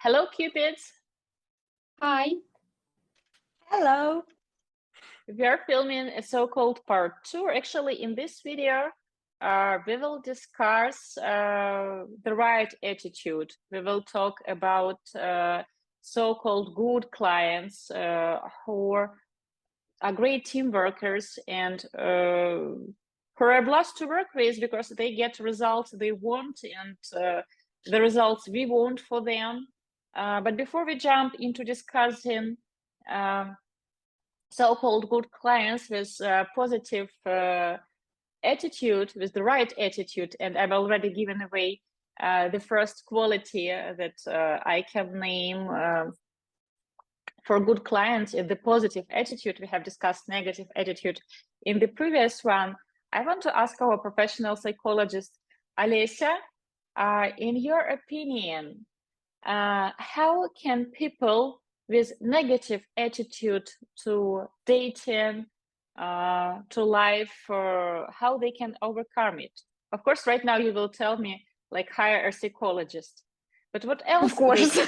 Hello, Cupids. Hi. Hello. We are filming a so-called part 2. Actually, in this video, we will discuss the right attitude. We will talk about so-called good clients who are great team workers and who are blessed to work with because they get results they want and the results we want for them. But before we jump into discussing so-called good clients with positive attitude, with the right attitude, and I've already given away the first quality that I can name for good clients in the positive attitude. We have discussed negative attitude in the previous one. I want to ask our professional psychologist, Olesya, in your opinion, how can people with negative attitude to dating, to life, how they can overcome it? Of course, right now you will tell me, like, hire a psychologist. But what else? Of course.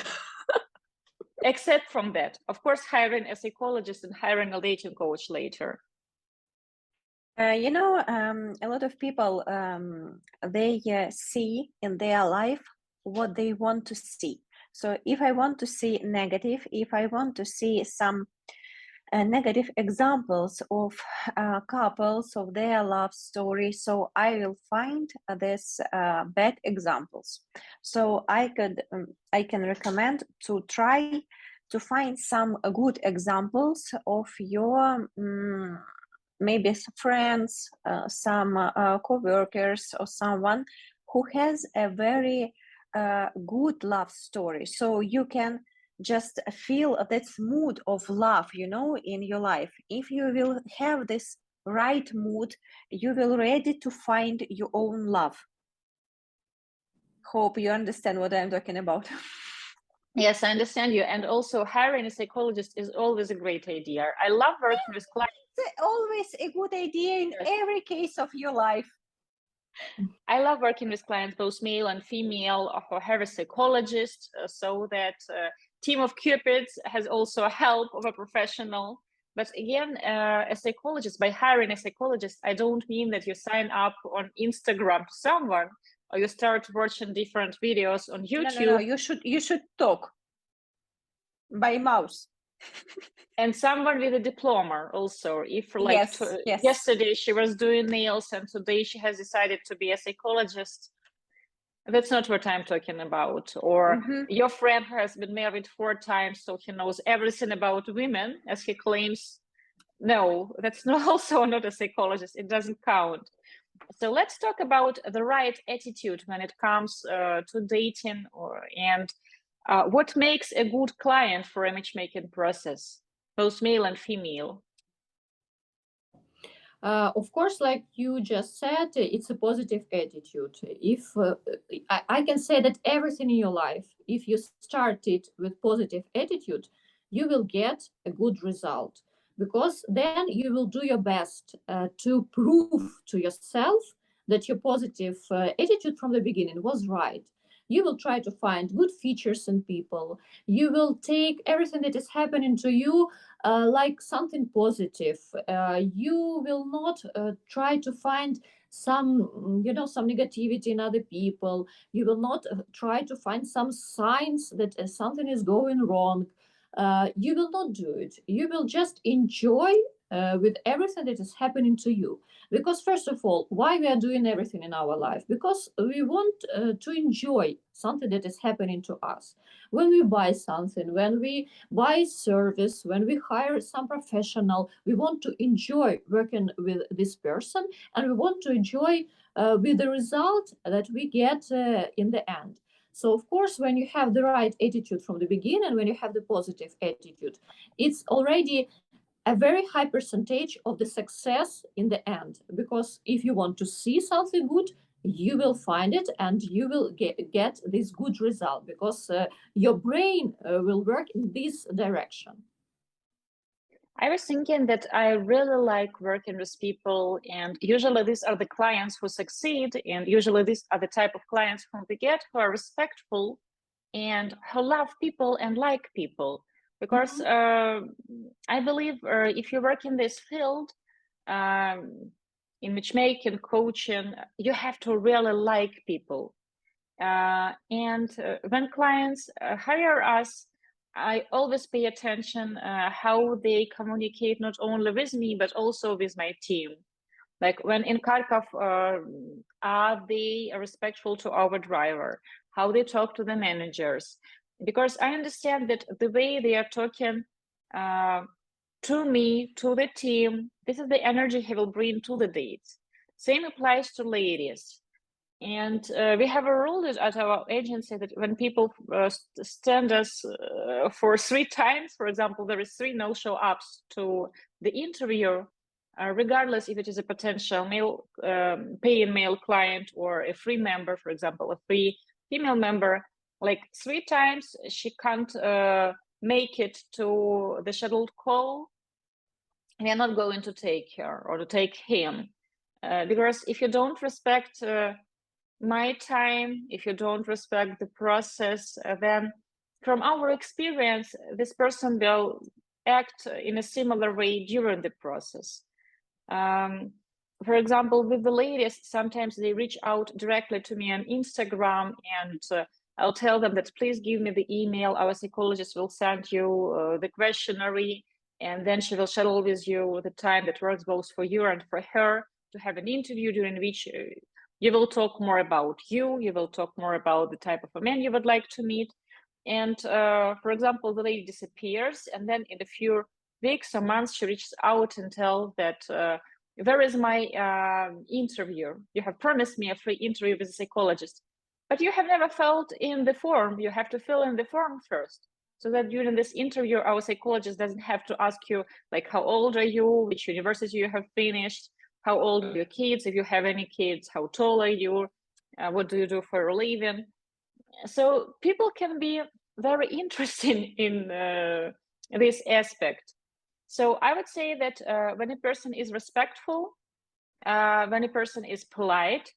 Except from that, of course, hiring a psychologist and hiring a dating coach later. A lot of people, they see in their life what they want to see. So if I want to see negative, if I want to see some negative examples of couples, of their love story, so I will find this bad examples. So I can recommend to try to find some good examples of your maybe friends, some co-workers, or someone who has a very good love story. So you can just feel this mood of love, in your life. If you will have this right mood, you will ready to find your own love. Hope you understand what I'm talking about. Yes, I understand you. And also hiring a psychologist is always a great idea. I love working with clients. It's always a good idea in every case of your life. I love working with clients, both male and female, who have a psychologist, so that team of Cupids has also help of a professional. But again, a psychologist, by hiring a psychologist, I don't mean that you sign up on Instagram to someone or you start watching different videos on YouTube. No, you should talk by mouse. And someone with a diploma also. If like yes. Yesterday she was doing nails and today she has decided to be a psychologist, that's not what I'm talking about. Or your friend has been married 4 times, so he knows everything about women, as he claims. No, that's also not a psychologist. It doesn't count. So let's talk about the right attitude when it comes to dating, and what makes a good client for a matchmaking process, both male and female. Of course, like you just said, it's a positive attitude. If I can say that everything in your life, if you start it with positive attitude, you will get a good result, because then you will do your best to prove to yourself that your positive attitude from the beginning was right. You will try to find good features in people. You will take everything that is happening to you like something positive. You will not try to find some negativity in other people. You will not try to find some signs that something is going wrong. You will not do it. You will just enjoy with everything that is happening to you. Because first of all, why we are doing everything in our life? Because we want to enjoy something that is happening to us. When we buy something, when we buy service, when we hire some professional, we want to enjoy working with this person, and we want to enjoy with the result that we get in the end. So, of course, when you have the right attitude from the beginning, when you have the positive attitude, it's already a very high percentage of the success in the end. Because if you want to see something good, you will find it and you will get this good result, because your brain will work in this direction. I was thinking that I really like working with people, and usually these are the clients who succeed, and usually these are the type of clients whom we get who are respectful, and who love people and like people. Because I believe if you work in this field, in matchmaking, coaching, you have to really like people. And when clients hire us, I always pay attention how they communicate not only with me, but also with my team. Like when in Kharkov, are they respectful to our driver? How they talk to the managers? Because I understand that the way they are talking to me, to the team, this is the energy he will bring to the dates. Same applies to ladies. And we have a rule at our agency that when people stand us for 3 times, for example, there is 3 no-show ups to the interview, regardless if it is a potential male paying male client or a free member, for example, a free female member, like 3 times she can't make it to the scheduled call, we are not going to take her or to take him. Because if you don't respect my time, if you don't respect the process, then from our experience, this person will act in a similar way during the process. For example, with the ladies, sometimes they reach out directly to me on Instagram, and I'll tell them that please give me the email. Our psychologist will send you the questionnaire, and then she will schedule with you the time that works both for you and for her to have an interview during which you will talk more about you will talk more about the type of a man you would like to meet. And for example, the lady disappears, and then in a few weeks or months, she reaches out and tells that, where is my interview? You have promised me a free interview with a psychologist, but you have never filled in the form. You have to fill in the form first, so that during this interview, our psychologist doesn't have to ask you, like, how old are you, which university you have finished, how old are your kids, if you have any kids, how tall are you, what do you do for a living. So people can be very interesting in this aspect. So I would say that when a person is respectful, when a person is polite,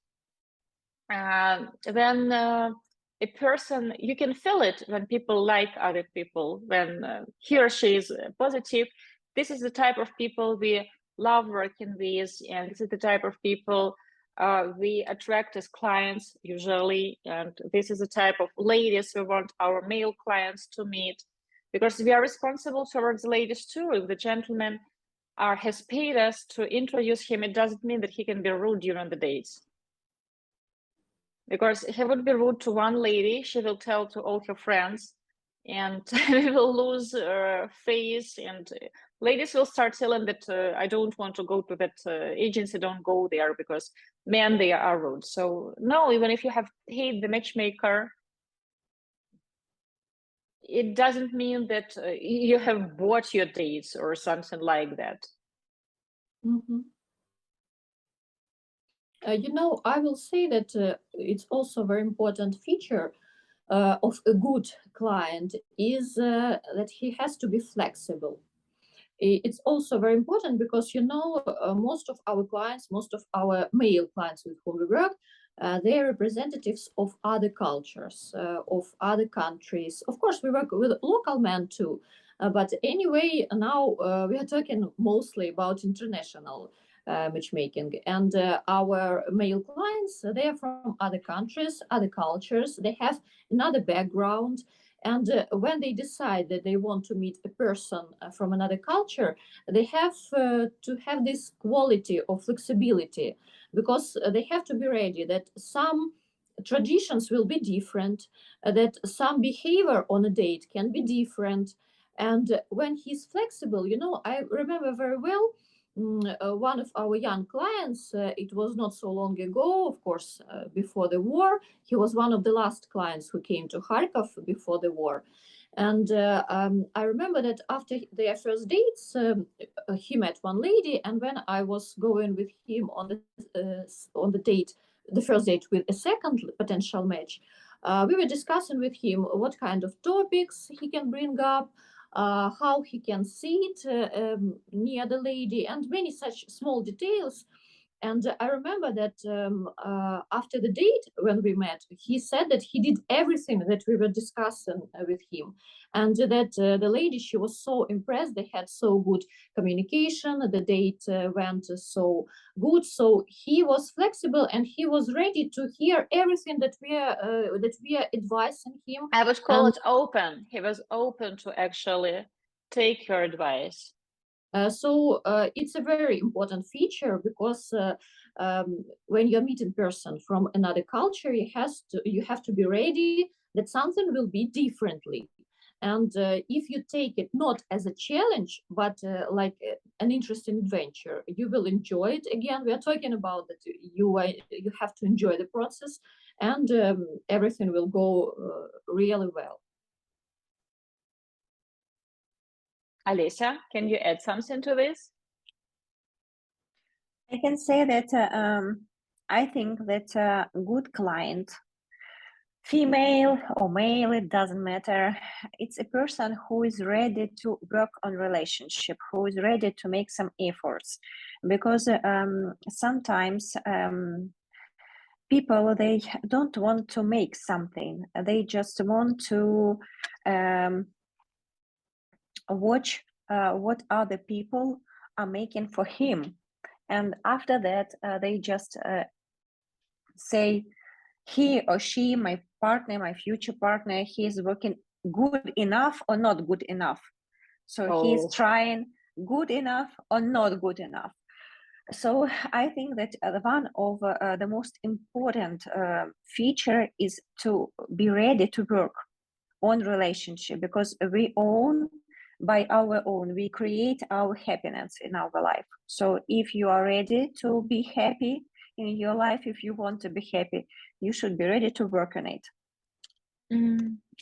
then a person, you can feel it when people like other people, when he or she is positive. This is the type of people we love working with, and this is the type of people we attract as clients usually, and this is the type of ladies we want our male clients to meet, because we are responsible towards ladies too. If the gentleman has paid us to introduce him, it doesn't mean that he can be rude during the dates, because he would be rude to one lady, she will tell to all her friends, and we will lose face, and ladies will start telling that I don't want to go to that agency, don't go there because men, they are rude. So no, even if you have paid the matchmaker, it doesn't mean that you have bought your dates or something like that. I will say that it's also a very important feature of a good client is that he has to be flexible. It's also very important because most of our clients, most of our male clients with whom we work, they are representatives of other cultures, of other countries. Of course, we work with local men too, but anyway, now we are talking mostly about international matchmaking, and our male clients, they are from other countries, other cultures, they have another background, and when they decide that they want to meet a person from another culture, they have to have this quality of flexibility, because they have to be ready that some traditions will be different, that some behavior on a date can be different. And when he's flexible, I remember very well one of our young clients, it was not so long ago, of course, before the war. He was one of the last clients who came to Kharkov before the war. And I remember that after their first dates, he met one lady, and when I was going with him on the date, the first date with a second potential match, we were discussing with him what kind of topics he can bring up, how he can sit near the lady, and many such small details. And I remember that after the date when we met, he said that he did everything that we were discussing with him, and that the lady, she was so impressed. They had so good communication. The date went so good. So he was flexible and he was ready to hear everything that we are advising him. I would call it open. He was open to actually take your advice. So it's a very important feature, because when you meet a person from another culture, you have to be ready that something will be differently. And if you take it not as a challenge, but like an interesting adventure, you will enjoy it. Again, we are talking about that you have to enjoy the process, and everything will go really well. Alicia, can you add something to this? I can say that I think that a good client, female or male, it doesn't matter. It's a person who is ready to work on relationship, who is ready to make some efforts, because sometimes people, they don't want to make something. They just want to watch what other people are making for him, and after that they just say he or she, my partner, my future partner, he is working good enough or not good enough. So he's trying good enough or not good enough. So I think that one of the most important feature is to be ready to work on relationship, because we own, by our own, we create our happiness in our life. So if you are ready to be happy in your life, if you want to be happy, you should be ready to work on it.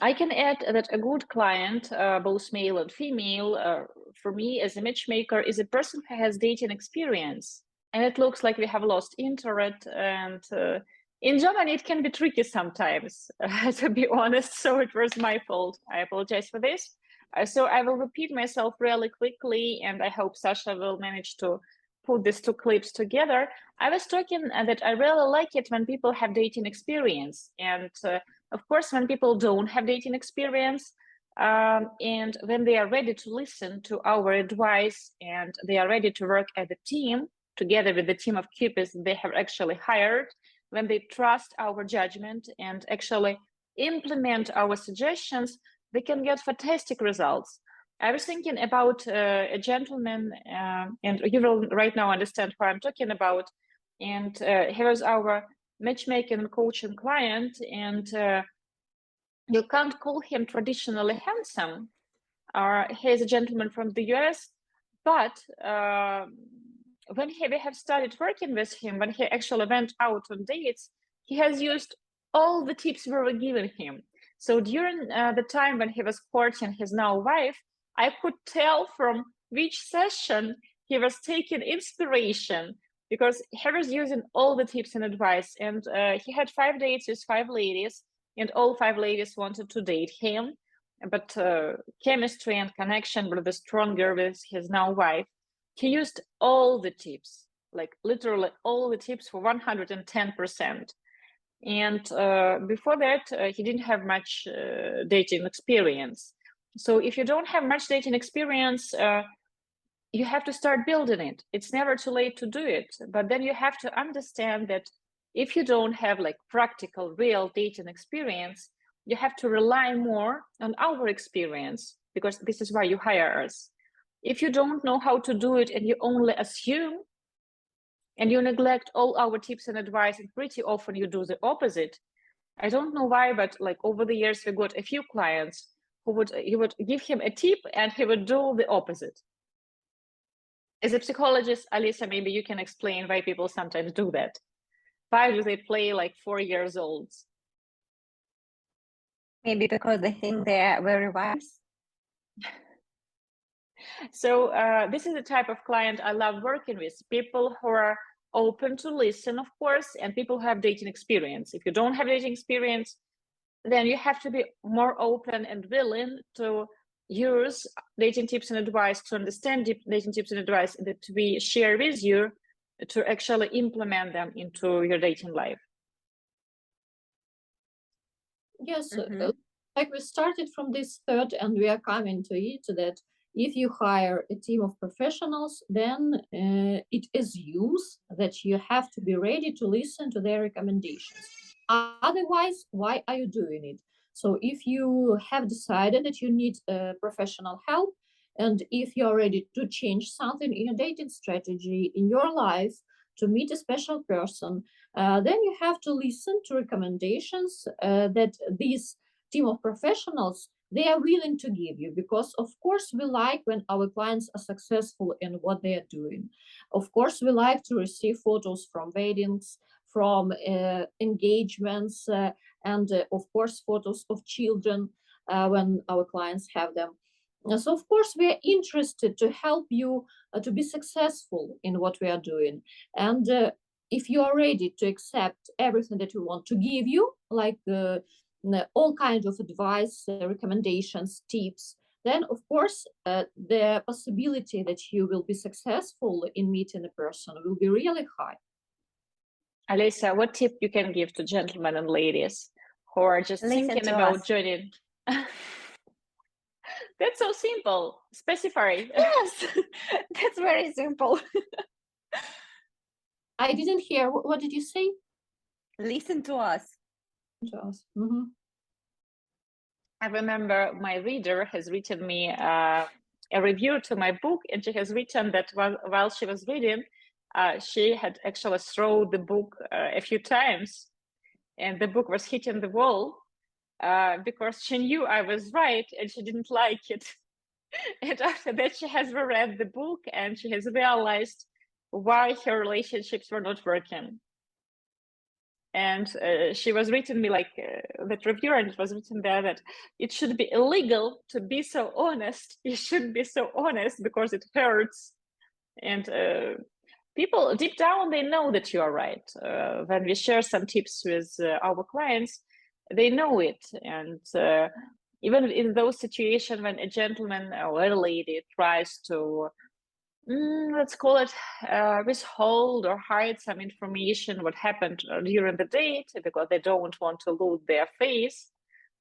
I can add that a good client, both male and female, for me as a matchmaker, is a person who has dating experience. And it looks like we have lost internet, and in Germany it can be tricky sometimes, to be honest. So it was my fault. I apologize for this. So I will repeat myself really quickly, and I hope Sasha will manage to put these two clips together. I was talking that I really like it when people have dating experience, and of course, when people don't have dating experience, and when they are ready to listen to our advice, and they are ready to work as a team together with the team of Cupids they have actually hired, when they trust our judgment and actually implement our suggestions, they can get fantastic results. I was thinking about a gentleman, and you will right now understand who I'm talking about. And he was our matchmaking and coaching client, and you can't call him traditionally handsome. He is a gentleman from the US, but when we have started working with him, when he actually went out on dates, he has used all the tips we were giving him. So during the time when he was courting his now wife, I could tell from which session he was taking inspiration, because he was using all the tips and advice. And he had 5 dates with 5 ladies, and all 5 ladies wanted to date him. But chemistry and connection were the stronger with his now wife. He used all the tips, like literally all the tips for 110%. And before that, he didn't have much dating experience. So if you don't have much dating experience, you have to start building it. It's never too late to do it. But then you have to understand that if you don't have like practical, real dating experience, you have to rely more on our experience, because this is why you hire us. If you don't know how to do it and you only assume, and you neglect all our tips and advice, and pretty often you do the opposite. I don't know why, but like over the years, we got a few clients who you would give him a tip and he would do the opposite. As a psychologist, Alisa, maybe you can explain why people sometimes do that. Why do they play like 4 years olds? Maybe because they think they are very wise. So this is the type of client I love working with. People who are open to listen, of course, and people who have dating experience. If you don't have dating experience, then you have to be more open and willing to use dating tips and advice, to understand dating tips and advice that we share with you, to actually implement them into your dating life? Yes, like we started from this third and we are coming to it, that if you hire a team of professionals, then it assumes that you have to be ready to listen to their recommendations. Otherwise, why are you doing it? So if you have decided that you need professional help, and if you're ready to change something in your dating strategy, in your life, to meet a special person, then you have to listen to recommendations that these team of professionals, they are willing to give you, because of course we like when our clients are successful in what they are doing. Of course we like to receive photos from weddings, from engagements, and of course photos of children when our clients have them. So of course we are interested to help you to be successful in what we are doing. And if you are ready to accept everything that we want to give you, like all kinds of advice, recommendations, tips, then of course the possibility that you will be successful in meeting a person will be really high. Alisa, what tip you can give to gentlemen and ladies who are just thinking about joining? That's so simple. Specify. Yes, that's very simple. I didn't hear. What did you say? Listen to us. To us. Mm-hmm. I remember my reader has written me a review to my book, and she has written that while she was reading, she had actually thrown the book a few times, and the book was hitting the wall because she knew I was right and she didn't like it. And after that, she has reread the book and she has realized why her relationships were not working. And she was written me like that reviewer, and it was written there that it should be illegal to be so honest. You should be so honest because it hurts. And people deep down, they know that you are right. When we share some tips with our clients, they know it. And even in those situations when a gentleman or a lady tries to, let's call it, withhold or hide some information what happened during the date because they don't want to lose their face.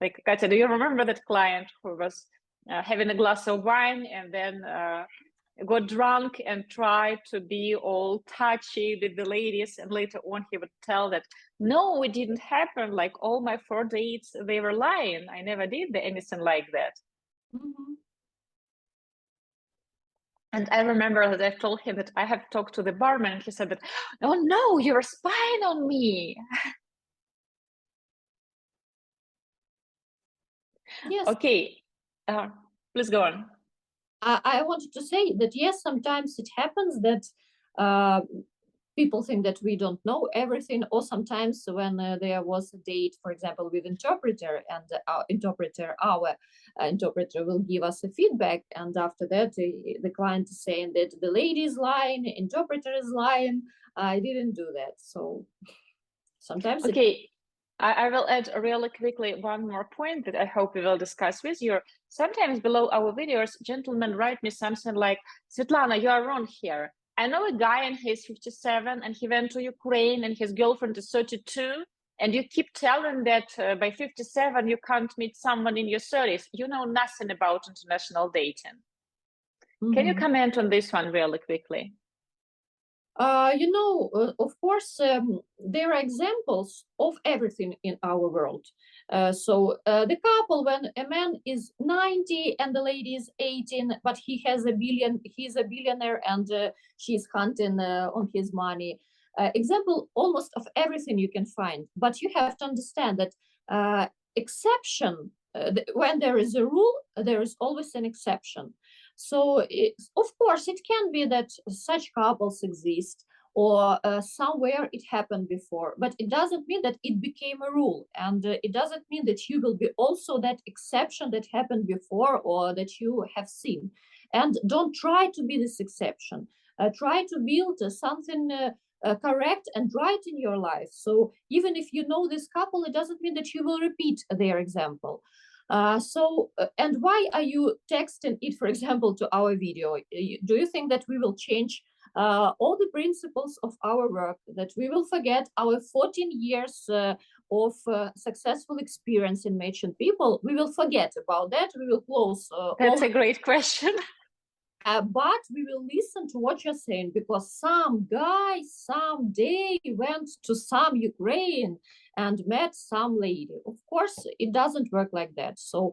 Like Katya, do you remember that client who was having a glass of wine and then got drunk and tried to be all touchy with the ladies, and later on he would tell that no, it didn't happen, like all my 4 dates they were lying, I never did anything like that. Mm-hmm. And I remember that I told him that I have talked to the barman, and he said that, oh no, you're spying on me. Yes. Okay, please go on. I wanted to say that yes, sometimes it happens that people think that we don't know everything, or sometimes when there was a date, for example, with interpreter, and our interpreter will give us a feedback, and after that the client is saying that the lady is lying, the interpreter is lying, I didn't do that. So sometimes okay, I will add really quickly one more point that I hope we will discuss with you. Sometimes below our videos, gentlemen write me something like, Svetlana, you are wrong here. I know a guy and he's 57 and he went to Ukraine and his girlfriend is 32. And you keep telling that by 57, you can't meet someone in your 30s. You know nothing about international dating. Mm-hmm. Can you comment on this one really quickly? Of course, there are examples of everything in our world. So the couple, when a man is 90 and the lady is 18, but he's a billionaire and she's hunting on his money. Example almost of everything you can find. But you have to understand that exception, when there is a rule, there is always an exception. So, of course, it can be that such couples exist, or somewhere it happened before, but it doesn't mean that it became a rule, and it doesn't mean that you will be also that exception that happened before or that you have seen. And don't try to be this exception. Try to build something correct and right in your life. So even if you know this couple, it doesn't mean that you will repeat their example. And why are you texting it, for example, to our video? Do you think that we will change all the principles of our work, that we will forget our 14 years of successful experience in matching people. We will forget about that. We will close. That's a great question. But we will listen to what you're saying, because some guy someday went to some Ukraine and met some lady. Of course, it doesn't work like that. So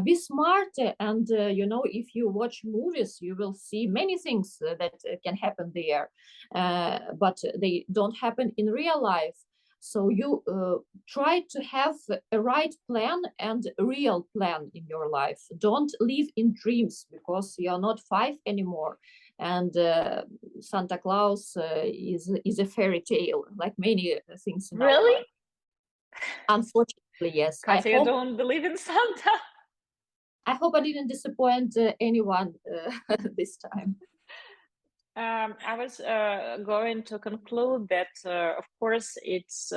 be smart, and if you watch movies, you will see many things that can happen there, but they don't happen in real life. So you try to have a right plan and a real plan in your life. Don't live in dreams, because you're not 5 anymore. And Santa Claus is a fairy tale, like many things in our life. Unfortunately, yes. Katya, you don't believe in Santa? I hope I didn't disappoint anyone this time. I was going to conclude that, of course, it's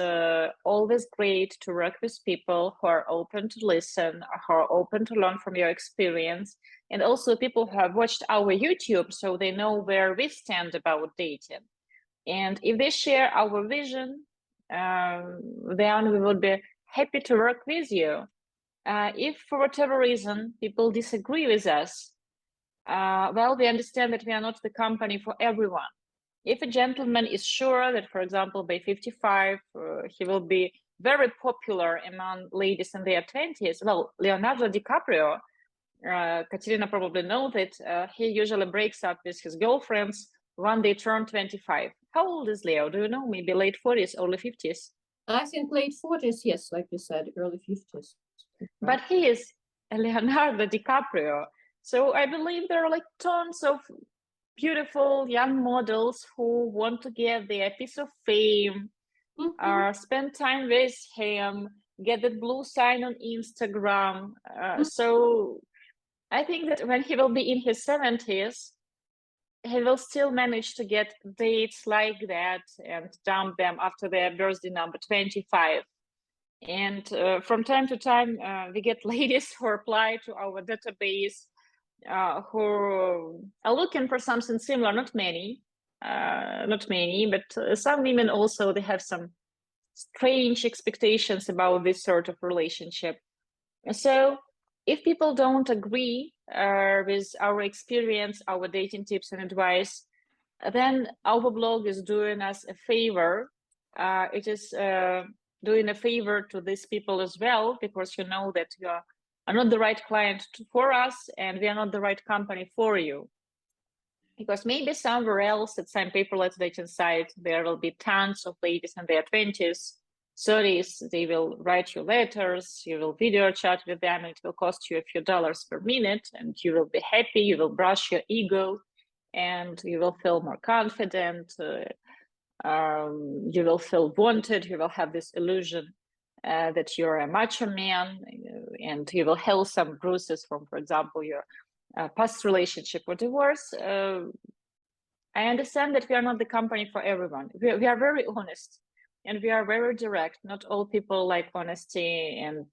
always great to work with people who are open to listen, who are open to learn from your experience, and also people who have watched our YouTube, so they know where we stand about dating. And if they share our vision, then we would be happy to work with you. If for whatever reason people disagree with us, well, we understand that we are not the company for everyone. If a gentleman is sure that, for example, by 55, he will be very popular among ladies in their 20s, well, Leonardo DiCaprio, Katerina probably knows that he usually breaks up with his girlfriends when they turn 25. How old is Leo? Do you know? Maybe late 40s, early 50s? I think late 40s, yes, like you said, early 50s. But he is Leonardo DiCaprio. So I believe there are like tons of beautiful young models who want to get their piece of fame, spend time with him, get that blue sign on Instagram. So I think that when he will be in his 70s, he will still manage to get dates like that and dump them after their birthday number 25. And from time to time, we get ladies who apply to our database, who are looking for something similar. Not many, but some women also, they have some strange expectations about this sort of relationship. So if people don't agree with our experience, our dating tips and advice, then our blog is doing us a favor. It is doing a favor to these people as well, because you know that you are not the right client for us, and we are not the right company for you. Because maybe somewhere else at some paperless dating site, there will be tons of ladies in their 20s, 30s. They will write you letters, you will video chat with them, and it will cost you a few dollars per minute, and you will be happy, you will brush your ego, and you will feel more confident, you will feel wanted, you will have this illusion that you're a macho man, and you will heal some bruises from, for example, your past relationship or divorce. I understand that we are not the company for everyone. We are very honest, and we are very direct. Not all people like honesty, and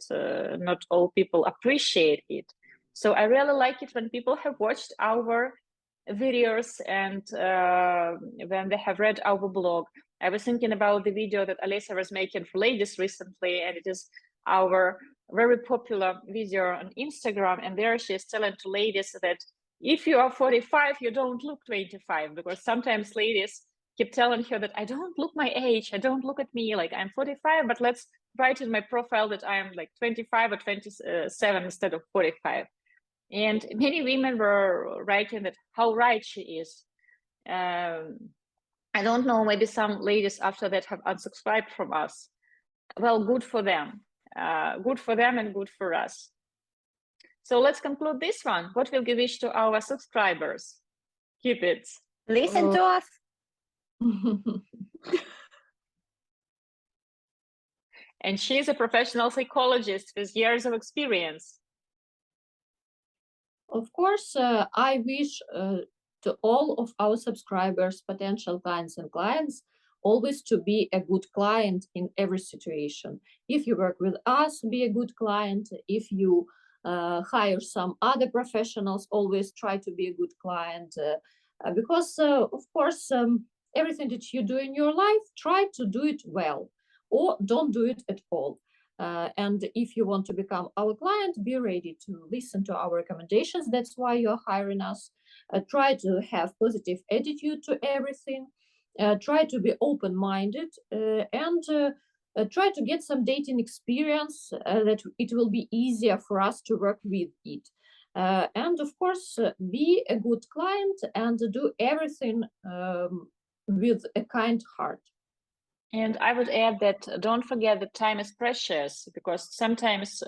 not all people appreciate it. So I really like it when people have watched our videos and when they have read our blog. I was thinking about the video that Alessia was making for ladies recently, and it is our very popular video on Instagram. And there she is telling to ladies that if you are 45, you don't look 25, because sometimes ladies keep telling her that I don't look my age, I don't look at me, like I'm 45, but let's write in my profile that I'm like 25 or 27 instead of 45. And many women were writing that how right she is. I don't know, maybe some ladies after that have unsubscribed from us. Well, good for them. Good for them and good for us. So let's conclude this one. What will you wish to our subscribers? Keep it. Listen to us. And she's a professional psychologist with years of experience. Of course, I wish to all of our subscribers, potential clients and clients, always to be a good client in every situation. If you work with us, be a good client. If you hire some other professionals, always try to be a good client. Because of course, everything that you do in your life, try to do it well, or don't do it at all. And if you want to become our client, be ready to listen to our recommendations. That's why you're hiring us. Try to have positive attitude to everything. Try to be open-minded, and try to get some dating experience, that it will be easier for us to work with it. And of course, be a good client and do everything with a kind heart. And I would add that don't forget that time is precious, because sometimes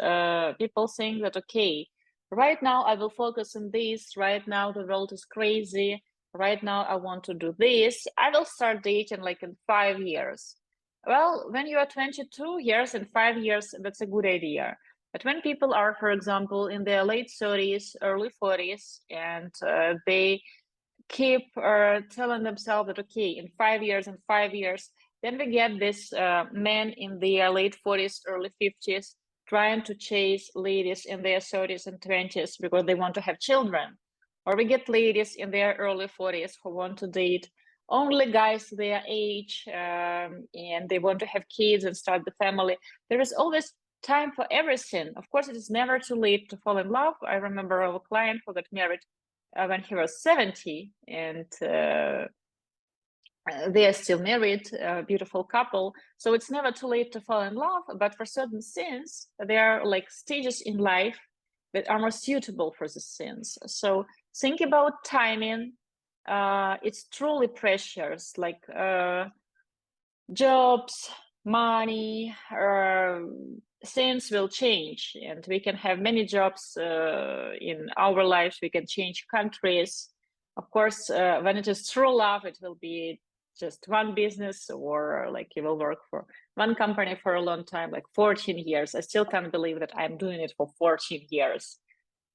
people think that, okay, right now I will focus on this, right now the world is crazy, right now I want to do this, I will start dating like in 5 years. Well, when you are 22 years, in 5 years, that's a good idea. But when people are, for example, in their late 30s, early 40s, and they keep telling themselves that, okay, in 5 years, in 5 years, then we get this men in their late 40s, early 50s, trying to chase ladies in their 30s and 20s because they want to have children. Or we get ladies in their early 40s who want to date only guys their age, and they want to have kids and start the family. There is always time for everything. Of course, it is never too late to fall in love. I remember a client who got married when he was 70, and they are still married, a beautiful couple. So it's never too late to fall in love, but for certain sins, there are like stages in life that are more suitable for the sins. So think about timing. It's truly precious, like jobs, money, things will change, and we can have many jobs in our lives. We can change countries. Of course, when it is true love, it will be just one business, or like you will work for one company for a long time, like 14 years. I still can't believe that I'm doing it for 14 years.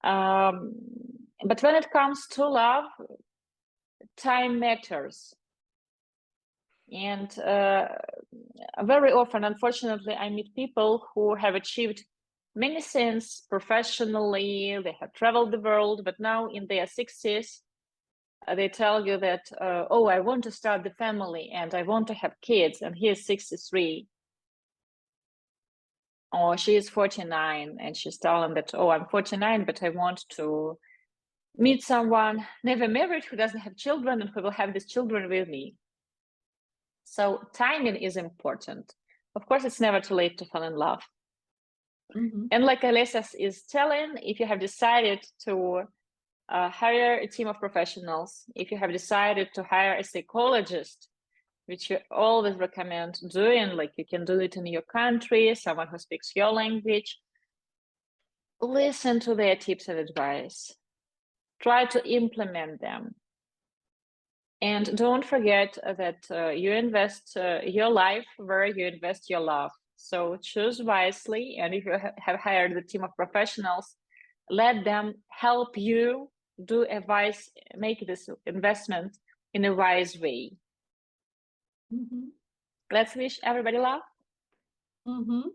But when it comes to love, time matters. And very often, unfortunately, I meet people who have achieved many things professionally. They have traveled the world, but now in their 60s, they tell you that, oh, I want to start the family and I want to have kids, and he is 63. Or she is 49 and she's telling that, oh, I'm 49, but I want to meet someone never married who doesn't have children and who will have these children with me. So timing is important. Of course, it's never too late to fall in love. Mm-hmm. And like Alessa is telling, if you have decided to hire a team of professionals, if you have decided to hire a psychologist, which you always recommend doing, like you can do it in your country, someone who speaks your language, listen to their tips and advice. Try to implement them. And don't forget that you invest your life where you invest your love. So choose wisely. And if you have hired a team of professionals, let them help you make this investment in a wise way. Mm-hmm. Let's wish everybody love. Mm-hmm.